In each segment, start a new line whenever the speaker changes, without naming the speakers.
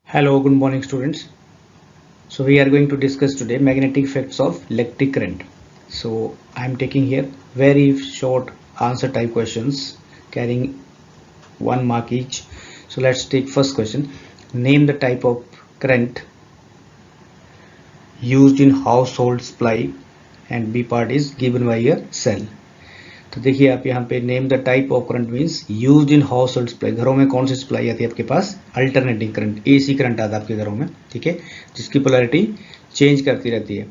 Hello, good morning students. So we are going to discuss today magnetic effects of electric current. So I am taking here very short answer type questions carrying 1 mark each. So let's take first question. Name the type of current used in household supply and B part is given by a cell. तो देखिए आप यहाँ पे name the type of current means used in house hold supply. घरों में कौन C supply आती है आपके पास? अल्टरनेटिंग करंट, एसी करंट आता है आपके घरों में, ठीक है, जिसकी पोलैरिटी चेंज करती रहती है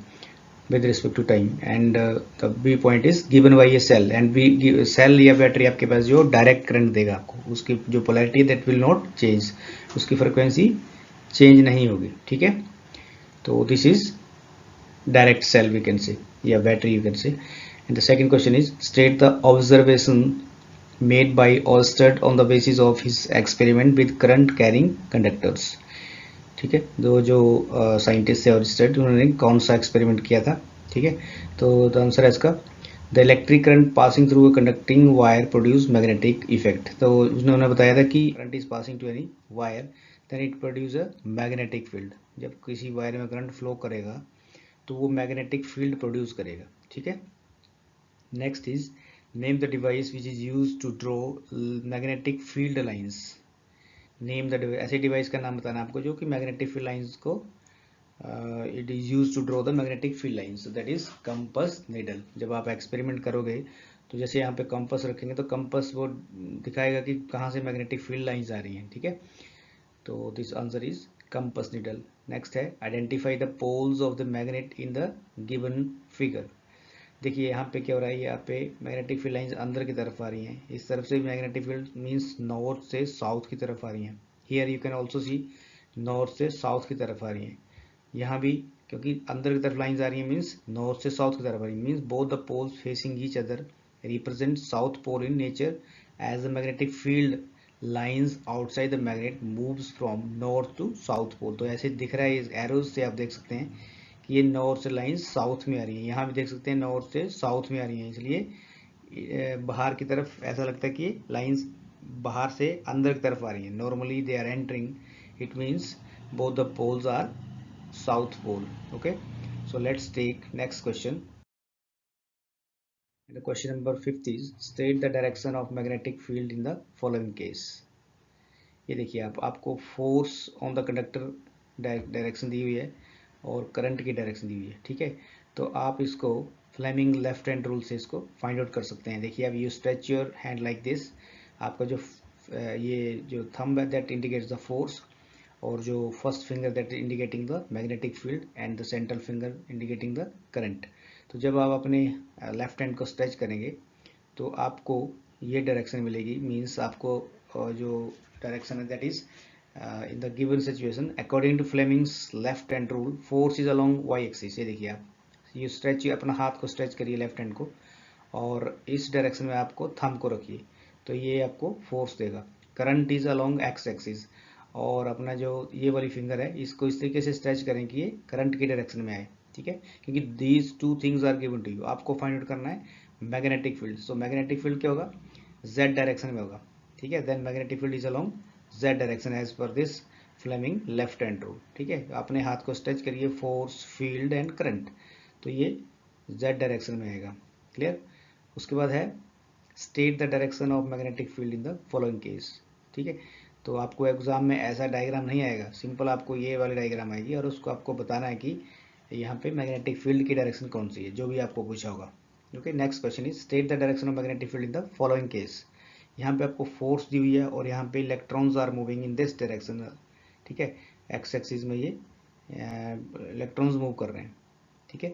with respect to time. And the B point is given by A cell and B cell या बैटरी आपके पास जो डायरेक्ट करंट देगा आपको, उसकी जो polarity that will not change, उसकी फ्रिक्वेंसी चेंज नहीं होगी, ठीक है। तो this is direct cell we can say, yeah, battery you can say. And the second question is state the observation made by Oersted on the basis of his experiment with current carrying conductors. ठीक है, जो scientist है ऑयस्टेड, उन्होंने कौन सा experiment किया था, ठीक है। तो द आंसर है इसका the electric current passing through a conducting wire produce magnetic effect. तो उन्होंने बताया था कि current is passing to any wire then it produce a magnetic field. जब किसी वायर में करंट फ्लो करेगा तो वो मैग्नेटिक फील्ड प्रोड्यूस करेगा, ठीक है। Next is name the device which is use to draw magnetic field lines. Name the device, ऐसे डिवाइस का नाम बताना आपको जो कि मैग्नेटिक फील्ड लाइंस को it is use to draw the magnetic field lines, that is compass needle. जब आप एक्सपेरिमेंट करोगे तो जैसे यहाँ पे कंपस रखेंगे तो कंपस वो दिखाएगा कि कहाँ से मैग्नेटिक फील्ड लाइंस आ रही हैं, ठीक है। तो this answer is compass needle. Next है identify the poles of the magnet in the given figure. देखिए यहाँ पे क्या हो रहा है, यहाँ पे मैग्नेटिक फील्ड लाइंस अंदर की तरफ आ रही हैं, इस तरफ से मैग्नेटिक फील्ड मींस नॉर्थ से साउथ की तरफ आ रही हैं। Here you can also see north से साउथ की तरफ आ रही हैं। यहाँ भी क्योंकि अंदर की तरफ लाइंस आ रही हैं मींस नॉर्थ से साउथ की तरफ आ रही है, means both the poles facing each other represent south pole in nature as the magnetic field lines outside the magnet moves from north to south pole. तो ऐसे दिख रहा है, इस एरोज से आप देख सकते हैं कि ये नॉर्थ से लाइंस साउथ में आ रही है, यहाँ भी देख सकते हैं नॉर्थ से साउथ में आ रही हैं, इसलिए बाहर की तरफ ऐसा लगता है कि लाइंस बाहर से अंदर की तरफ आ रही हैं। Normally they are entering, it means both the poles are south pole, okay. So let's take next question. The question number 5 is state the direction of magnetic field in the following case. ये देखिए आपको force on the conductor direction दी हुई है और current की direction दी हुई है, ठीक है। तो आप इसको फ्लेमिंग लेफ्ट हैंड रूल से इसको फाइंड आउट कर सकते हैं। देखिए अब you stretch your hand like this, आपका जो ये जो थंब है दैट इंडिकेट्स द फोर्स, और जो first finger that indicating the magnetic field and the central finger indicating the current. तो जब आप अपने लेफ्ट हैंड को स्ट्रेच करेंगे तो आपको ये डायरेक्शन मिलेगी, मीन्स आपको जो डायरेक्शन है that is in the given situation according to Fleming's left hand rule force is along Y axis. ये देखिए आप ये स्ट्रेच, अपना हाथ को स्ट्रेच करिए लेफ्ट हैंड को और इस डायरेक्शन में आपको थंब को रखिए तो ये आपको फोर्स देगा। Current is along x axis और अपना जो ये वाली फिंगर है इसको इस तरीके से स्ट्रेच करें कि ये करंट की डायरेक्शन में आए, ठीक है। क्योंकि these two things are given to you, आपको फाइंड आउट करना है magnetic field. So magnetic field क्या होगा? जेड डायरेक्शन में होगा, ठीक है। Then magnetic field is along Z direction as per this Fleming left hand rule, ठीक है। अपने हाथ को स्ट्रेच करिए, फोर्स फील्ड एंड करंट, तो ये जेड डायरेक्शन में आएगा, क्लियर। उसके बाद है state the direction of magnetic field in the following case, ठीक है। तो आपको एग्जाम में ऐसा डायग्राम नहीं आएगा, सिंपल आपको ये वाली डायग्राम आएगी और उसको आपको बताना है कि यहाँ पे मैग्नेटिक फील्ड की डायरेक्शन कौन सी है, जो भी आपको पूछा होगा, okay. Next question is state the direction of magnetic field in the following case. यहाँ पे आपको फोर्स दी हुई है और यहाँ पे electrons are moving in this direction, ठीक है। एक्स एक्सिस में ये इलेक्ट्रॉन्स मूव कर रहे हैं, ठीक है।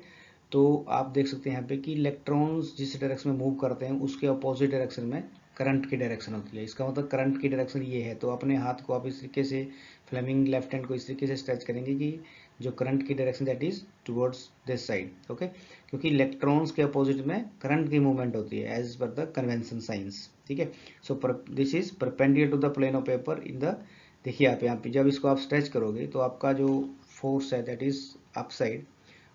तो आप देख सकते हैं यहाँ पे कि इलेक्ट्रॉन्स जिस डायरेक्शन में मूव करते हैं उसके अपोजिट डायरेक्शन में करंट की डायरेक्शन होती है। इसका मतलब करंट की डायरेक्शन ये है, तो अपने हाथ को आप इस तरीके से फ्लेमिंग लेफ्ट हैंड को इस तरीके से स्ट्रेच करेंगे कि जो करंट की direction that is towards this side, okay. क्योंकि इलेक्ट्रॉन्स के अपोजिट में करंट की मूवमेंट होती है as per the convention science, ठीक है। So this is perpendicular to the plane of paper in the, देखिए आप यहाँ पे जब इसको आप स्ट्रेच करोगे तो आपका जो फोर्स है दैट इज अप साइड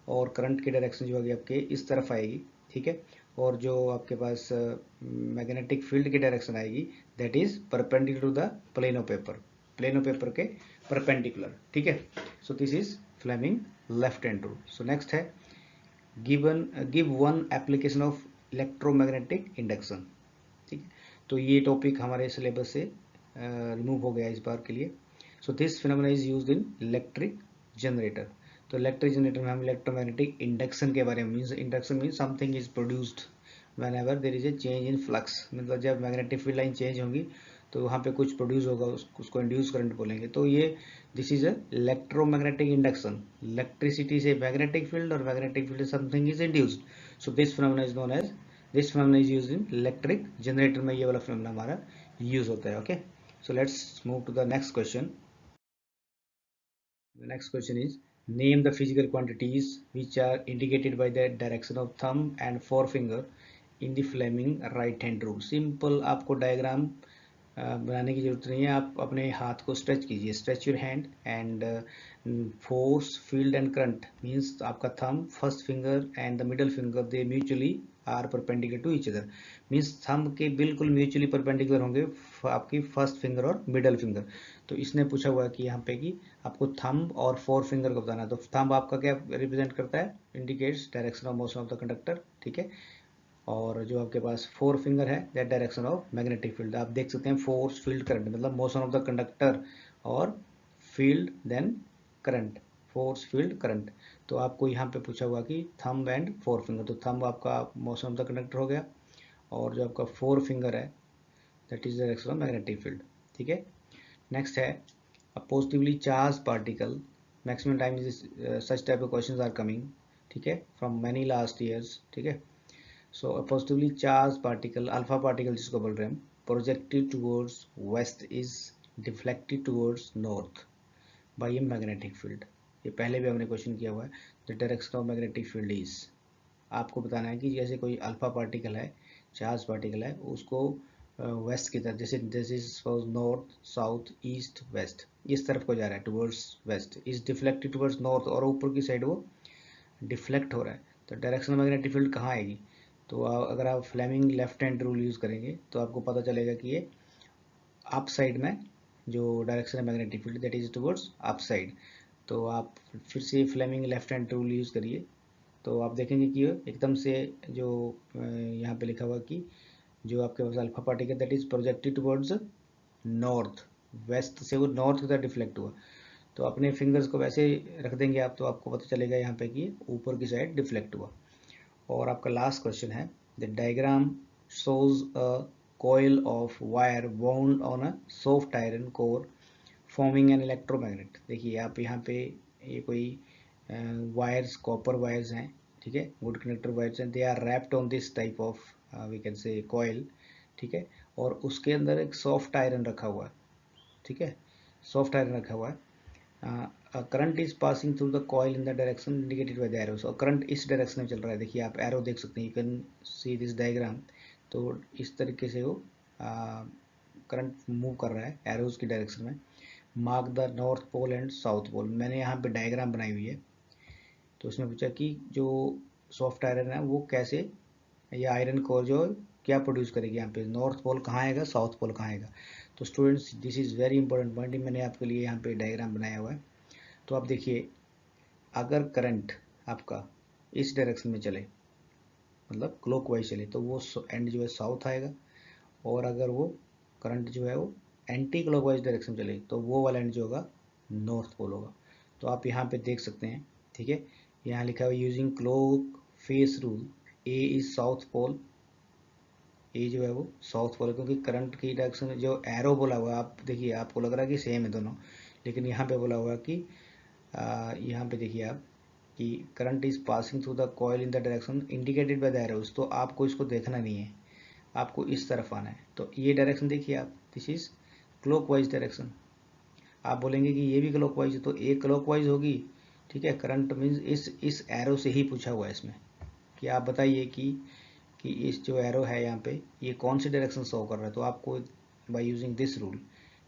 और करंट की डायरेक्शन जो होगी आपके इस तरफ आएगी, ठीक है। और जो आपके पास मैग्नेटिक फील्ड की डायरेक्शन आएगी that is perpendicular to the plane of paper, plane of paper के परपेंडिकुलर, ठीक है। So this is Fleming left hand rule. So next है give one application of electromagnetic induction, ठीक है। तो ये टॉपिक हमारे सिलेबस से रिमूव हो गया इस बार के लिए। सो this phenomena is used in electric generator. तो इलेक्ट्रिक जनरेटर में हम इलेक्ट्रोमैग्नेटिक इंडक्शन के बारे में, means induction means something is produced when ever there is a change in flux, मतलब जब मैग्नेटिक फील्ड लाइन चेंज होंगी तो वहाँ पे कुछ प्रोड्यूस होगा, उसको इंड्यूस करंट बोलेंगे। तो ये this is a electromagnetic induction, electricity से मैग्नेटिक फील्ड और मैग्नेटिक फील्ड से something is induced. So this phenomena is known as, this phenomena is used in electric generator में, ये वाला फिनोमेना हमारा यूज होता है। ओके, सो लेट्स मूव टू द नेक्स्ट question. The next question is name the physical quantities which are indicated by the direction of thumb and forefinger in the Fleming right hand rule। Simple, आपको डायग्राम बनाने की जरूरत नहीं है, आप अपने हाथ को स्ट्रेच कीजिए, stretch your hand and force field and current means आपका thumb, first finger and the middle finger they mutually are perpendicular to each other, means thumb के बिल्कुल म्यूचुअली परपेंडिकुलर होंगे आपकी फर्स्ट फिंगर और मिडल फिंगर। तो इसने पूछा हुआ है कि यहाँ पे कि आपको थंब और फोर फिंगर को बताना है। तो थंब आपका क्या रिप्रेजेंट करता है, indicates direction of motion of the conductor, ठीक है। और जो आपके पास फोर फिंगर है that direction of magnetic field. आप देख सकते हैं फोर्स फील्ड करंट मतलब मोशन ऑफ द कंडक्टर, और field then current, force field current. तो आपको यहाँ पे पूछा हुआ कि थंब एंड फोर फिंगर, तो थंब आपका मोशन ऑफ द कंडक्टर हो गया, और जो आपका फोर फिंगर है that is direction of magnetic field, ठीक है। नेक्स्ट है a positively charged particle, maximum time is such type of questions are coming, ठीक है, from many last years, ठीक है। सो a positively charged particle, alpha particle जिसको बोल रहे हैं हम, projected towards waste is deflected towards north bye a magnetic field. ये पहले भी हमने क्वेश्चन किया हुआ है, the direction of magnetic field is, आपको बताना है कि जैसे कोई अल्फा पार्टिकल है, चार्ज पार्टिकल है, उसको वेस्ट की तरफ, जैसे this is north south east west, इस तरफ को जा रहा है towards waste, is deflected towards north, और ऊपर की साइड वो डिफ्लेक्ट हो रहा है। तो डायरेक्शन ऑफ मैग्नेटिक फील्ड कहाँ आएगी, तो अगर आप Fleming left hand rule use करेंगे तो आपको पता चलेगा कि ये अप साइड में जो डायरेक्शन है magnetic field that is towards up side. तो आप फिर से Fleming left hand rule use करिए, तो आप देखेंगे कि एकदम से जो यहाँ पे लिखा हुआ कि जो आपके पास alpha particle that is projected towards north, west से वो नॉर्थ की तरफ डिफ्लेक्ट हुआ। तो अपने फिंगर्स को वैसे रख देंगे आप, तो आपको पता चलेगा यहाँ पे कि ऊपर की साइड डिफ्लेक्ट हुआ। और आपका लास्ट क्वेश्चन है the diagram shows a coil of wire wound on a soft iron core forming an electromagnet। देखिए आप यहाँ पे ये कोई वायर्स, कॉपर वायर्स हैं, ठीक है, गुड कंडक्टर वायर्स हैं, they are wrapped on this type of we can say coil, ठीक है। और उसके अंदर एक सॉफ्ट आयरन रखा हुआ है, ठीक है, सॉफ्ट आयरन रखा हुआ है। Current is passing through the coil in the direction indicated by the arrows, और करंट इस डायरेक्शन में चल रहा है। देखिए आप एरो देख सकते हैं, you can see this diagram. तो इस तरीके से वो करंट मूव कर रहा है एरोज की डायरेक्शन में। Mark the north pole and south pole, मैंने यहाँ पे डायग्राम बनाई हुई है। तो उसमें पूछा कि जो सॉफ्ट आयरन है वो कैसे, ये आयरन कोर जो क्या प्रोड्यूस करेगी, यहाँ पे नॉर्थ पोल कहाँ आएगा, साउथ पोल कहाँ आएगा। तो students this is very important point, मैंने आपके लिए यहाँ पे डायग्राम बनाया हुआ है। तो आप देखिए अगर करंट आपका इस डायरेक्शन में चले, मतलब क्लॉकवाइज चले, तो वो एंड जो है साउथ आएगा, और अगर वो करंट जो है वो एंटी क्लॉकवाइज डायरेक्शन चले तो वो वाला एंड जो होगा नॉर्थ पोल होगा। तो आप यहाँ पे देख सकते हैं, ठीक है, यहाँ लिखा हुआ using clock face rule A is south pole, A जो है वो साउथ पोल है, क्योंकि करंट की डायरेक्शन जो एरो बोला हुआ है, आप देखिए आपको लग रहा है कि सेम है दोनों, लेकिन यहाँ पे बोला हुआ है कि यहाँ पे देखिए आप कि current is passing through the coil in the direction indicated by the arrows. तो आपको इसको देखना नहीं है, आपको इस तरफ आना है। तो ये डायरेक्शन देखिए आप, दिस इज क्लॉकवाइज डायरेक्शन। आप बोलेंगे कि ये भी क्लॉकवाइज है, तो ए क्लॉकवाइज होगी, ठीक है। करंट मीन्स इस एरो से ही पूछा हुआ है इसमें कि आप बताइए कि इस जो एरो है यहाँ पे ये कौन सी डायरेक्शन शो कर रहा है। तो आपको बाय यूजिंग दिस रूल,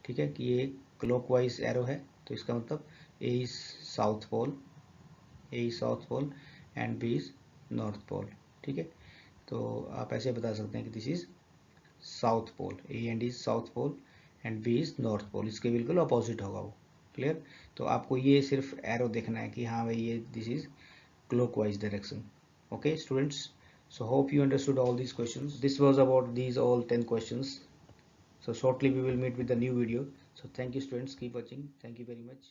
ठीक है, कि ये क्लॉकवाइज एरो है, तो इसका मतलब A is south pole, A is south pole and B is north pole, ठीक है। तो आप ऐसे बता सकते हैं कि this is south pole, A and is south pole and B is north pole, इसके बिल्कुल अपोजिट होगा वो, क्लियर। तो आपको ये सिर्फ एरो देखना है कि हाँ भाई ये this is clockwise direction. Okay students, so hope you understood all these questions. This was about these all 10 questions. So shortly we will meet with the new video. So thank you students, keep watching. Thank you very much.